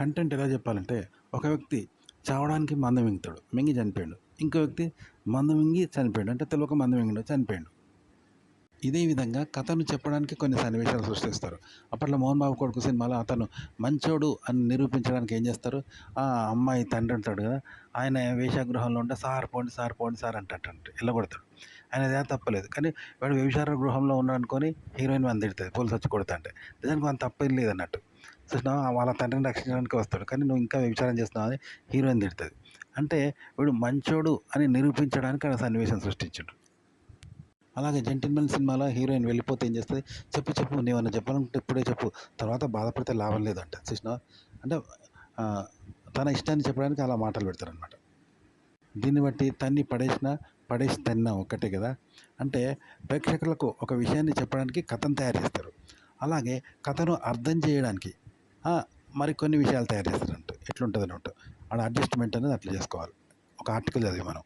Content ఎలా చెప్పాలంటే, ఒక వ్యక్తి చావడానికి మందు మింగుతాడు. మింగి చనిపోయిండు. ఇంకో వ్యక్తి మందు మింగి చనిపోయాడు. అంటే తెలవక మందు మింగిండు చనిపోయిండు. ఇదే విధంగా కథను చెప్పడానికి కొన్ని సన్నివేశాలు సృష్టిస్తారు. అప్పట్లో 'మోహన్ బాబు కొడుకు' సినిమాలో అతను మంచోడు అని నిరూపించడానికి ఏం చేస్తారు, ఆ అమ్మాయి తండ్రి ఉంటాడు కదా, ఆయన వేశ్యాగృహంలో ఉంటే సార్ పోండి సార్ పోండి సార్ అంటంట ఎల్లగొడతాడు. ఆయనదేం తప్పలేదు. కానీ వాడు వ్యభిచార గృహంలో ఉన్నాడనుకోని హీరోయిన్ వాడిని తిడుతుంది పోలీసు వచ్చి కొడతాంటే. నిజానికి వాని తప్పేం లేదన్నట్టు. చూసినావా వాళ్ళ తండ్రిని రక్షించడానికి వస్తాడు. కానీ నువ్వు ఇంకా వ్యభిచారం చేస్తున్నావు అని హీరోయిన్ తిడుతుంది. అంటే వీడు మంచోడు అని నిరూపించడానికి ఆయన సన్నివేశం సృష్టించాడు. అలాగే 'జెంటిల్‌మెన్' సినిమాలో హీరోయిన్ వెళ్ళిపోతే ఏం చేస్తది, చెప్పు చెప్పు నీవేమన్నా చెప్పాలనుకుంటే ఇప్పుడే చెప్పు, తర్వాత బాధపడితే లాభం లేదంట. చూసినావా? అంటే ఆహ్, తన ఇష్టాన్ని చెప్పడానికి అలా మాటలు పెడతారనమాట. దీన్ని బట్టి తన్ని పడేసినా, పడేసి తన్నా ఒక్కటే కదా! అంటే ప్రేక్షకులకు ఒక విషయాన్ని చెప్పడానికి కథను తయారు చేస్తారు. అలాగే కథను అర్థం చేయడానికి మరికొన్ని విషయాలు తయారు చేస్తారంట. ఎట్లుంటదనమాట. ఆడ అడ్జస్ట్‌మెంట్ అనేది అట్లా చేసుకోవాలి. ఒక ఆర్టికల్ చదివాం మనం.